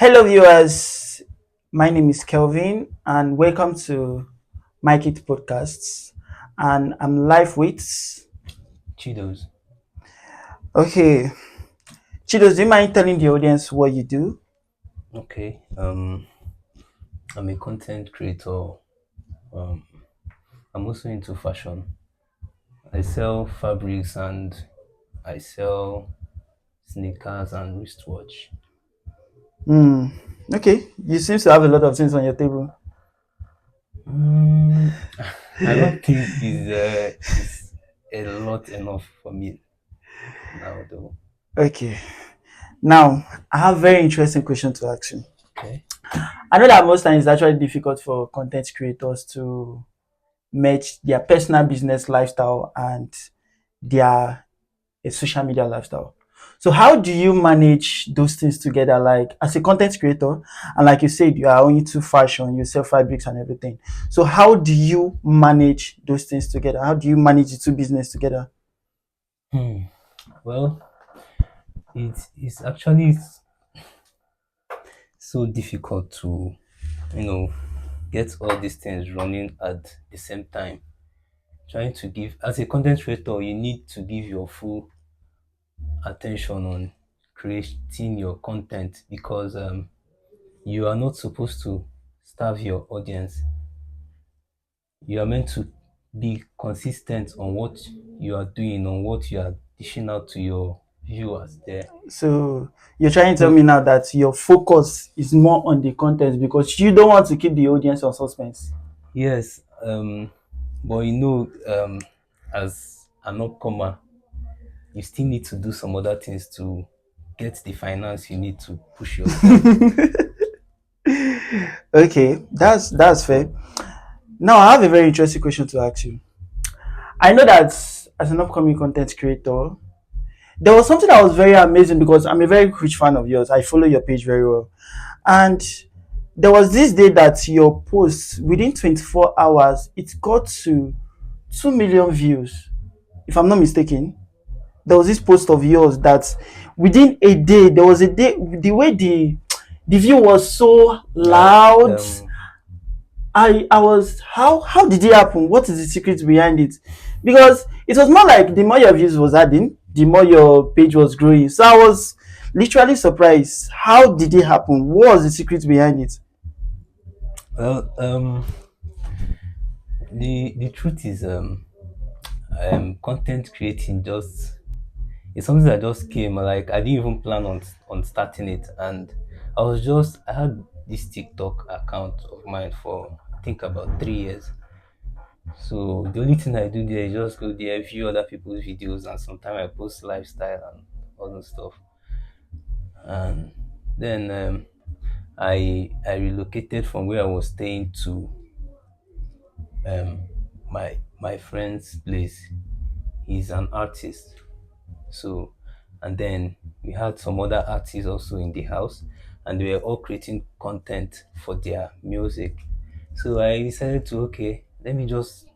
Hello, viewers. My name is Kelvin, and welcome to Mike It Podcasts. And I'm live with. Cheetos. Okay, Chidos, do you mind telling the audience what you do? Okay. I'm a content creator. Um, I'm also into fashion. I sell fabrics and I sell sneakers and wristwatch. Hmm. Okay, you seem to have a lot of things on your table. Mm, I don't think is a lot enough for me now though. Okay, now I have a very interesting question to ask you. Okay. I know that most times it's actually difficult for content creators to match their personal business lifestyle and their social media lifestyle. So how do you manage those things together? Like as a content creator, and like you said, you are only into fashion, you sell fabrics and everything. So how do you manage those things together? How do you manage the two business together? Hmm. Well, it's actually so difficult to you know get all these things running at the same time. Trying to give as a content creator, you need to give your full attention on creating your content because you are not supposed to starve your audience. You are meant to be consistent on what you are doing, on what you are dishing out to your viewers there. So you're trying to tell So me now that your focus is more on the content because you don't want to keep the audience on suspense. yes, but as an upcomer, you still need to do some other things to get the finance you need to push yourself. Okay, that's fair. Now I have a very interesting question to ask you. I know that as an upcoming content creator, there was something that was very amazing because I'm a very huge fan of yours. I follow your page very well. And there was this day that your post within 24 hours it got to 2 million views. If I'm not mistaken, there was this post of yours that within a day, there was a day the way the view was so Yeah, loud. I was how did it happen? What is the secret behind it? Because it was more like the more your views was adding, the more your page was growing. So I was literally surprised. How did it happen? What was the secret behind it? well, the truth is, content creating just it's something that just came. Like I didn't even plan on starting it, and I had this TikTok account of mine for I think about 3 years. So the only thing I do there is just go there, view other people's videos, and sometimes I post lifestyle and all that stuff. And then I relocated from where I was staying to um, my friend's place. He's an artist, so and then we had some other artists also in the house, and they were all creating content for their music. So I decided to okay, let me just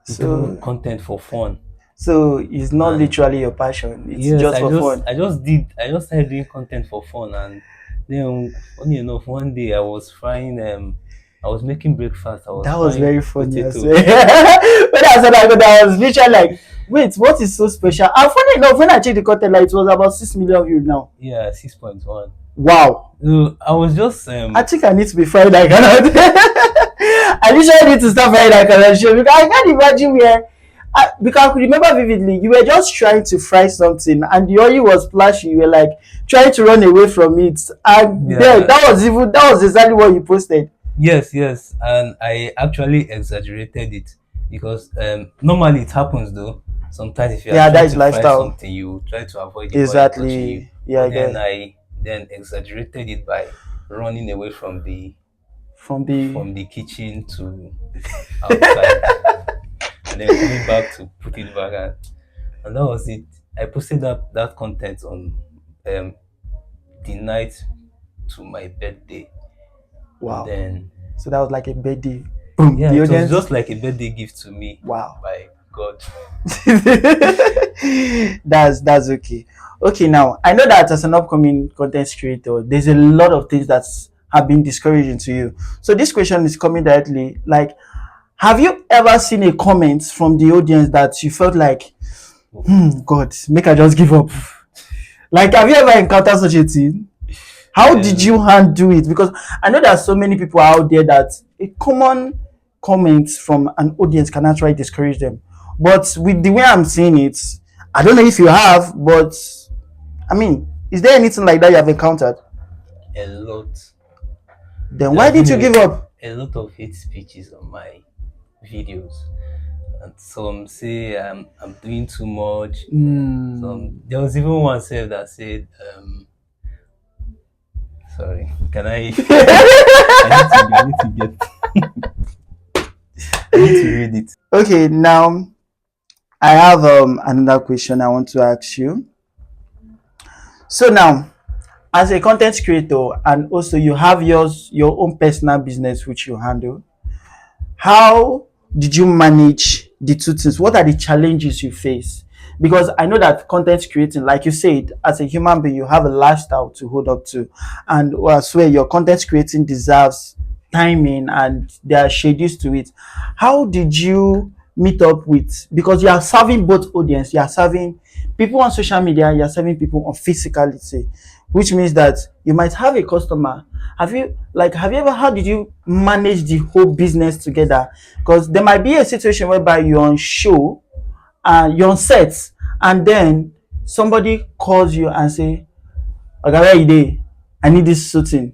do So content for fun. so it's not And literally your passion. It's yes, just for fun. I just started doing content for fun. And then funny enough, one day I was making breakfast. I was That was frying very funny as well. potato. When I said that, I was literally like, wait, what is so special? And funny enough, when I checked the content, like, it was about 6 million views now. Yeah, 6.1. Wow. So I was just I think I need to be fried like that. I literally need to start frying like that show because I can't imagine where. Because I could remember vividly, you were just trying to fry something and the oil was splashing. You were like trying to run away from it, and then yeah, that was exactly what you posted. yes, and I actually exaggerated it because normally it happens though. Sometimes if you are Yeah, that trying is to fry lifestyle. something, you try to avoid the oil touching you. Exactly. Yeah, I But then get I then exaggerated it by running away from the. from the kitchen to outside and then coming back to put it back and that was it. I posted that content on um the night to my birthday and Wow. then So that was like a birthday. Boom. yeah, The it was audience. just like a birthday gift to me Wow. by God. That's okay. Okay, now I know that as an upcoming content creator, there's a lot of things that have been discouraging to you. So this question is coming directly. Like, have you ever seen a comment from the audience that you felt like, God, make I just give up? Like, have you ever encountered such a thing? How did you handle it? Because I know there are so many people out there that a common comment from an audience can actually discourage them. But with the way I'm seeing it, I don't know if you have, but I mean, is there anything like that you have encountered? A lot. Then why did you give up? A lot of hate speeches on my videos. And some say I'm doing too much. There was even one self that said, sorry, can I? I need to get. I need to read it. Okay, now I have another question I want to ask you. So now, as a content creator, and also you have your own personal business which you handle, how did you manage the two things? What are the challenges you face? Because I know that content creating, like you said, as a human being, you have a lifestyle to hold up to, and I swear your content creating deserves timing and there are schedules to it. How did you meet up with? Because you are serving both audience, you are serving people on social media, you are serving people on physicality, which means that you might have a customer. Have you ever, how did you manage the whole business together? Because there might be a situation whereby you're on show and you're on set, and then somebody calls you and say, okay, where you dey? I need this shooting.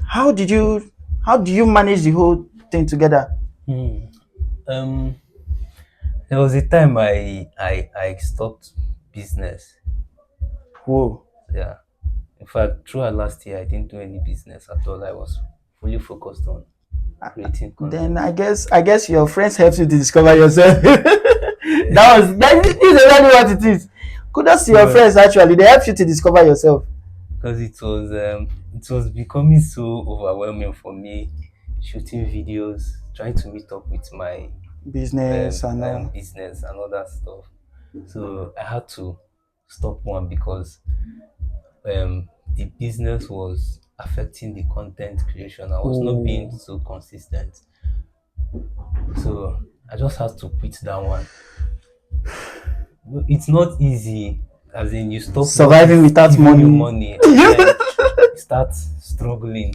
How did you how do you manage the whole thing together? Hmm. Um, there was a time I stopped business. Whoa. Yeah. In fact, throughout last year, I didn't do any business at all. I was fully focused on creating Then content. I guess your friends helped you to discover yourself. That is exactly what it is. Kudos to your So, friends actually. They helped you to discover yourself. because it was becoming so overwhelming for me, shooting videos, trying to meet up with Business and my own all. business and all that stuff. So I had to stop one because the business was affecting the content creation. I was not being Ooh. so consistent. So I just had to quit that one. It's not easy, as in you stop what Surviving is without giving you money. money and then you start struggling.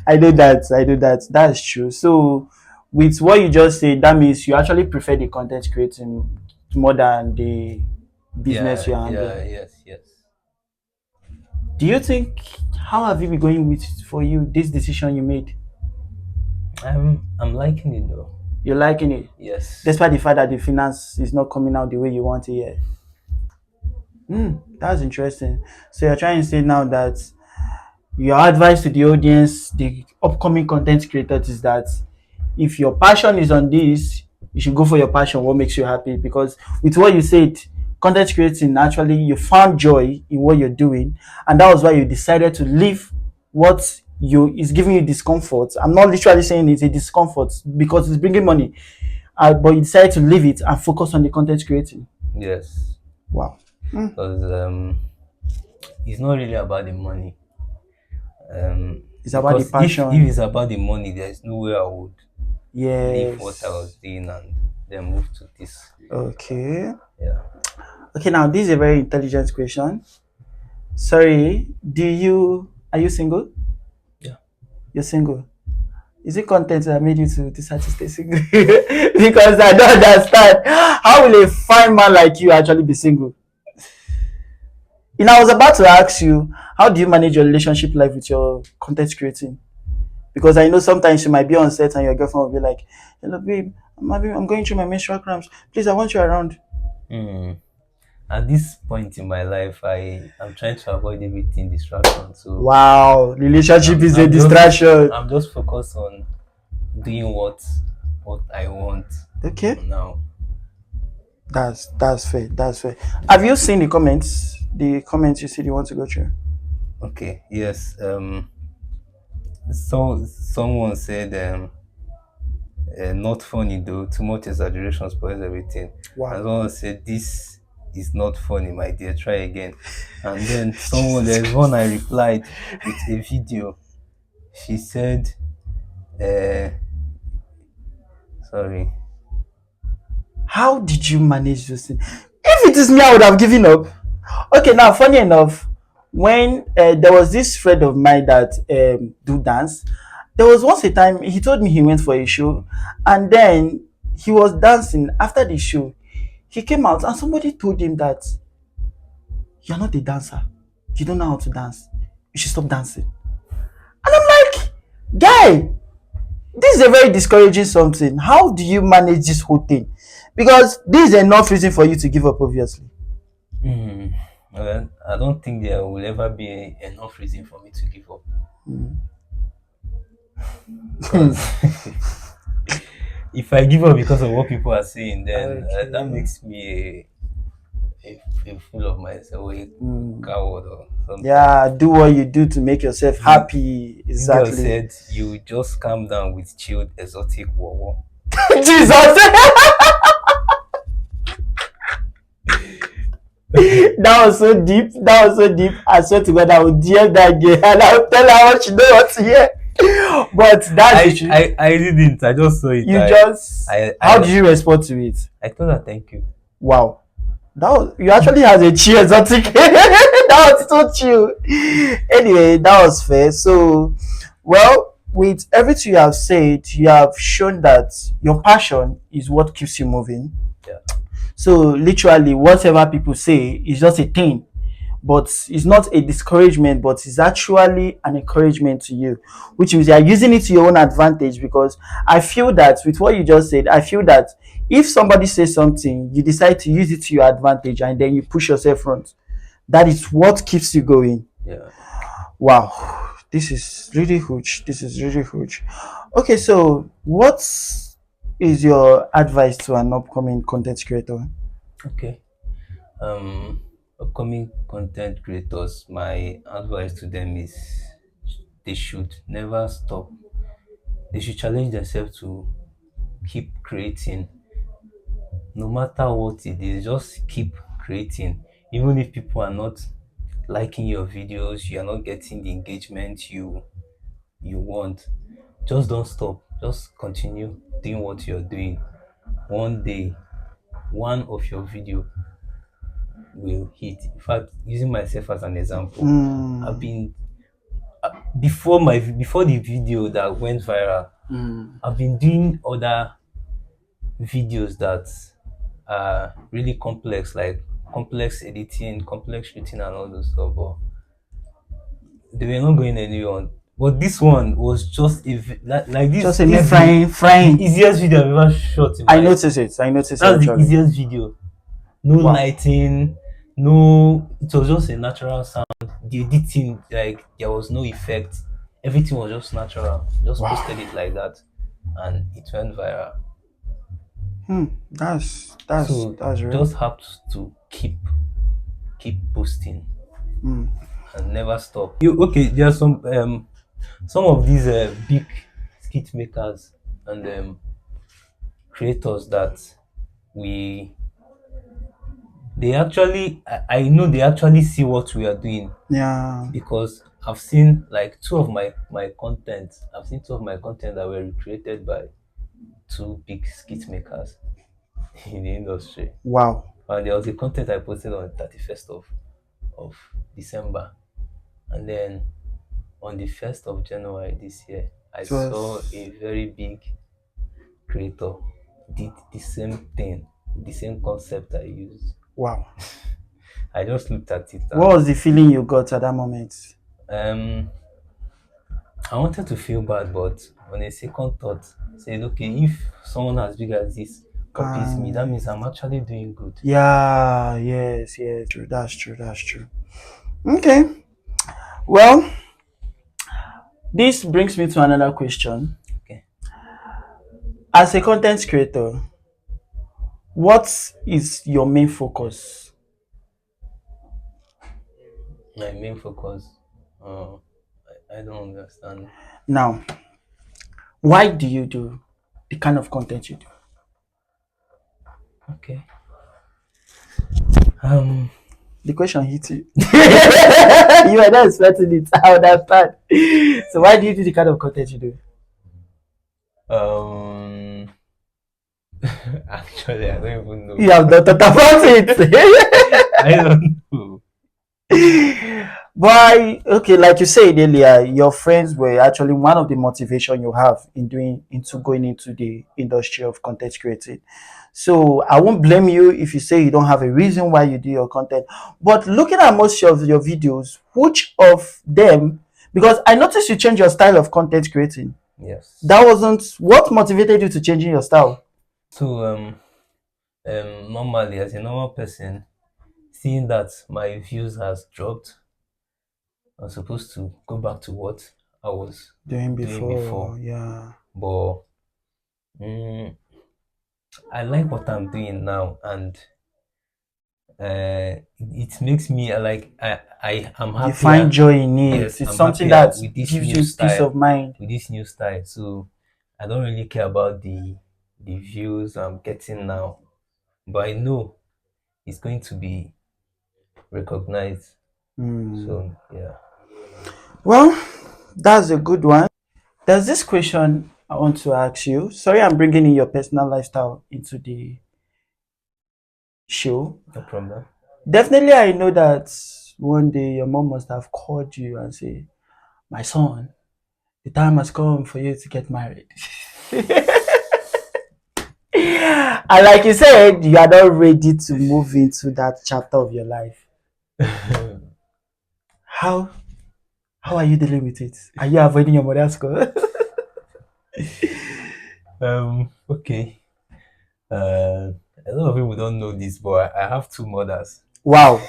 I do that. I do that. That's true. So, with what you just said, that means you actually prefer the content creating more than the business Yeah, you're yeah, handling. yes, yes. Do you think, how have you been going with for you this decision you made? I'm liking it though. You're liking it, Yes. despite the fact that the finance is not coming out the way you want it yet. That's interesting. So you're trying to say now that your advice to the audience, the upcoming content creators, is that if your passion is on this, you should go for your passion, what makes you happy. Because with what you said, content creating, actually, you found joy in what you're doing, and that was why you decided to leave what you is giving you discomfort. I'm not literally saying it's a discomfort because it's bringing money, but you decided to leave it and focus on the content creating. Yes. Wow. Because it's not really about the money. It's about the Because if passion. it's about the money, there's no way I would leave what I was Yes. doing and then move to this. Okay. Yeah. Okay, now this is a very intelligent question. Sorry, are you single? Yeah. You're single. Is it content that made you to decide to stay single? Because I don't understand. How will a fine man like you actually be single? I was about to ask you, how do you manage your relationship life with your content creating? Because I know sometimes you might be on set and your girlfriend will be like, "Hello, babe, I'm going through my menstrual cramps. Please, I want you around." Hmm. At this point in my life, I'm trying to avoid everything distraction. So Wow, relationship I'm is a I'm just distraction. I'm just focused on doing what I want Okay, for now. that's fair. That's fair. Have you seen the comments? The comments you said you want to go through. Okay. Yes. So someone said not funny though. Too much exaggeration spoils everything. And Wow. someone said, "This is not funny, my dear. Try again." And then there's Jesus one I Christ. replied with a video. She said, uh, "Sorry." How did you manage those things? If it is me, I would have given up. Okay, now funny enough, when there was this friend of mine that do dance, there was once a time he told me he went for a show, and then he was dancing after the show. He came out and somebody told him that you're not a dancer, you don't know how to dance, you should stop dancing. And I'm like, guy, this is a very discouraging something. How do you manage this whole thing? Because this is enough reason for you to give up, obviously. Hmm. Well, I don't think there will ever be enough reason for me to give up. Because if I give up because of what people are saying, then that Okay. makes me a fool of myself, a coward or something. Yeah, do what you do to make yourself happy. This girl Exactly. said, "You just calm down with chilled, exotic wow." Jesus. That was so deep. That was so deep. I swear to God, I would DM that girl and I would tell her what she know what to hear. But that's I didn't. I just saw it. How did you respond to it? I told her thank you. Wow. You actually has a chill exotic. That was so chill. Anyway, that was fair. So, well, with everything you have said, you have shown that your passion is what keeps you moving. Yeah. So literally, whatever people say is just a thing, but it's not a discouragement, but it's actually an encouragement to you, which means you are using it to your own advantage. Because I feel that with what you just said, I feel that if somebody says something, you decide to use it to your advantage and then you push yourself front. That is what keeps you going. Yeah. Wow, this is really huge. This is really huge. Okay, so what is your advice to an upcoming content creator? Okay. Upcoming content creators, my advice to them is they should never stop. They should challenge themselves to keep creating, no matter what it is. Just keep creating, even if people are not liking your videos, you are not getting the engagement you want. Just don't stop. Just continue doing what you're doing. One day, one of your video will hit. In fact, using myself as an example, I've been before the video that went viral, I've been doing other videos that are really complex, like complex editing, complex shooting, and all those stuff. But they were not going anywhere. But this one was just like this. Just a this frying. easiest video I've ever shot. I noticed it. I noticed it. That's the Actually. easiest video. No Wow. lighting, no. It was just a natural sound. The editing, like there was no effect. Everything was just natural. Just Wow. posted it like that, and it went viral. That's So real. just have to keep posting and never stop. Okay? There are some of these big skit makers and creators that we they actually I know they actually see what we are doing, Yeah. because I've seen like two of my content. I've seen two of my content that were recreated by two big skit makers in the industry. Wow. And there was a content I posted on 31st of December, and then on the 1st of January this year, I saw a very big creator did the same thing, the same concept I used. Wow. I just looked at it. What was the feeling you got at that moment? I wanted to feel bad, but on a second thought, said, okay, if someone as big as this copies me, that means I'm actually doing good. Yeah. Yes. True. That's true. Okay. Well, this brings me to another question. Okay. As a content creator, what is your main focus? My main focus, I don't understand. Now, why do you do the kind of content you do? Okay. Um. The question hit you. You were not expecting it. I understand. So why do you do the kind of content you do? Um. Actually, I don't even know. You have not thought about it. I don't know. But okay, like you said earlier, your friends were actually one of the motivation you have in doing into going into the industry of content creating. So I won't blame you if you say you don't have a reason why you do your content. But looking at most of your videos, which of them, because I noticed you changed your style of content creating. Yes. That wasn't what motivated you to changing your style. So normally as a normal person, seeing that my views has dropped, I'm supposed to go back to what I was Doing doing before, before. yeah. But mm, I like what I'm doing now, and it makes me I am You find happier. joy in it. Yes, It's I'm something happier that with this gives new you peace style. of mind. With this new style, so I don't really care about the views I'm getting now, but I know it's going to be recognized. Hmm. So yeah. Well, that's a good one. There's this question I want to ask you. Sorry, I'm bringing in your personal lifestyle into the show. No problem. Definitely, I know that one day your mom must have called you and say, "My son, the time has come for you to get married." And like you said, you are not ready to move into that chapter of your life. How how are you dealing with it? Are you avoiding your mother's call? Okay. A lot of people don't know this, but I have two mothers, Wow.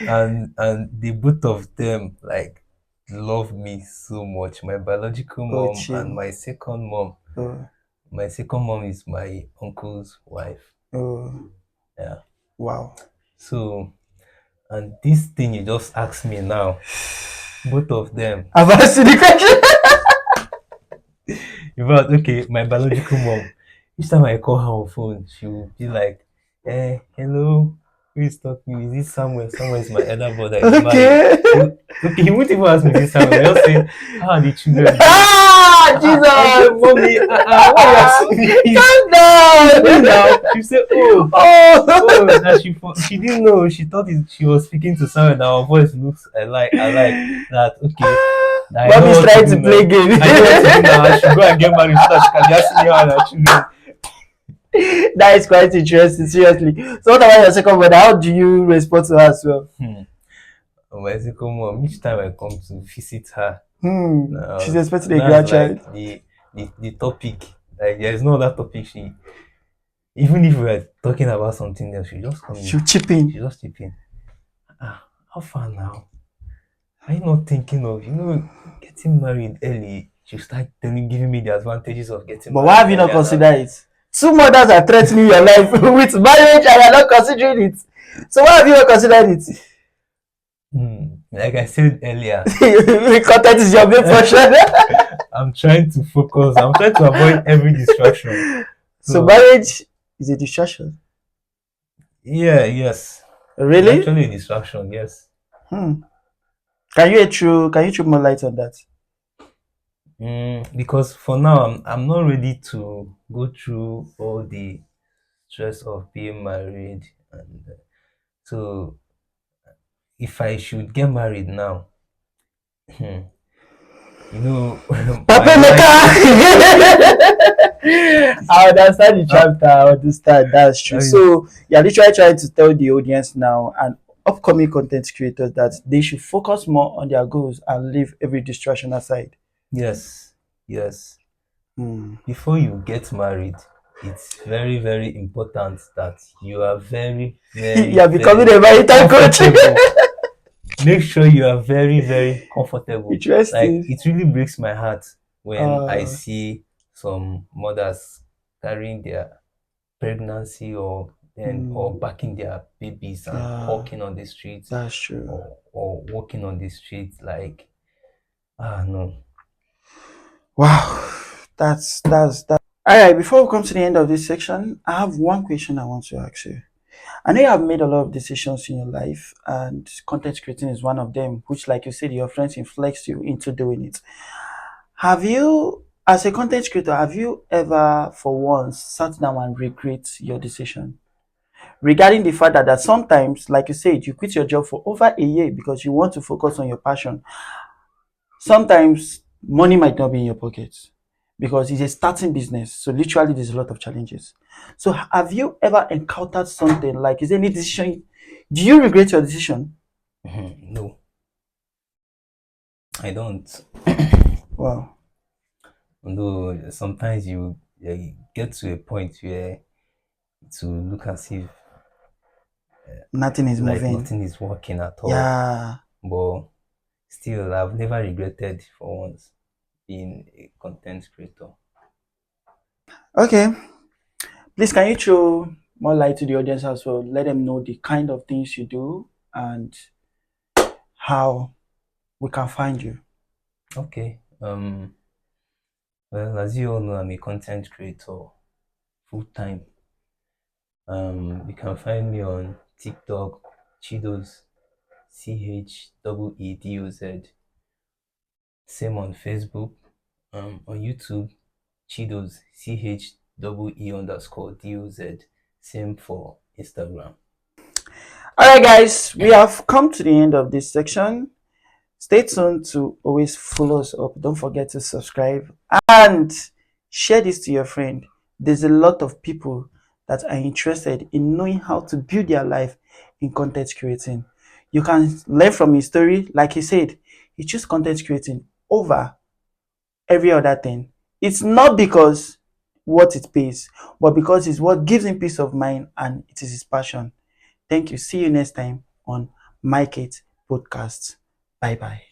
and the both of them like love me so much. My biological Oh, mom and chill. my second mom. Oh, My second mom is my uncle's wife. oh, Yeah. wow. So, and this thing you just asked me now, both of them. I've asked you the question. In fact, okay, my biological mom, each time I call her on phone, she will be like, hello, who is talking? Is this Samuel? Samuel is my elder brother, he's married. Okay. Okay, he won't even ask me this Samuel. He'll just say, how are the children doing? Ah, I say, Jesus. mommy, why are you asking me this? Calm down. Now, she said, Oh. that she didn't know. She thought she was speaking to someone. That our voice looks alike. That okay. That I know Mommy's what to trying do to play now. game. I know what to do now. I should go and get married so that she can be asking me how and her children. That is quite interesting, seriously. So, what about your second brother? How do you respond to her as well? My second mom, each time I come to visit her, She's uh, expecting a that's grandchild. like the topic. Like there's no other topic. She even if we were talking about something else, she just come in. She'll chip in. She just chip in. How far now? Are you not thinking of getting married early? You start giving me the advantages of getting But married why have you not earlier now. considered it? Two mothers are threatening your life with marriage and you're not considering it. So why have you not considered it? Like I said earlier, Content is your main portion. I'm trying to focus. I'm trying to avoid every distraction. So So marriage is a distraction. yes, it's Really? actually a distraction. Yes. Hmm. Can you throw more light on that? Because for now, I'm not ready to go through all the stress of being married, and so if I should get married now, hmm, Papa my Meka! life. I understand the uh, chapter. I understand. That's true. that is So you're literally trying to tell the audience now and upcoming content creators that they should focus more on their goals and leave every distraction aside. yes, yes. Hmm. Before you get married, it's very, very important that you are very, very, You're becoming very a marital coach. comfortable. Make sure you are very, very comfortable. Like Interesting. it really breaks my heart when I Uh, see some mothers carrying their pregnancy or hmm. backing their babies and Yeah, hawking on the streets that's true. or walking on the streets like no. Wow, that's. All right. Before we come to the end of this section, I have one question I want to ask you. I know you have made a lot of decisions in your life, and content creating is one of them, which, like you said, your friends influenced you into doing it. Have you, as a content creator, have you ever, for once, sat down and regret your decision? Regarding the fact that sometimes, like you said, you quit your job for over a year because you want to focus on your passion. Sometimes money might not be in your pocket because it's a starting business. So literally there's a lot of challenges. So have you ever encountered something like, is there any decision? Do you regret your decision? No, I don't. Wow, Although sometimes you get to a point where to look as if nothing is like moving. nothing is working at all. Yeah. But still, I've never regretted for once being a content creator. Okay. Please, can you throw more light to the audience as well? Let them know the kind of things you do and how we can find you. Okay. Well, as you all know, I'm a content creator full time. You can find me on TikTok, Chidos, CHEEDOZ. Same on Facebook. On YouTube, Chidos, CHEE_DOZ. Same for Instagram. All right, guys, we have come to the end of this section. Stay tuned to always follow us up. Don't forget to subscribe and share this to your friend. There's a lot of people that are interested in knowing how to build their life in content creating. You can learn from his story. Like he said, he chose content creating over every other thing. It's not because what it pays, but because it's what gives him peace of mind and it is his passion. Thank you. See you next time on Mike It Podcast. Bye bye.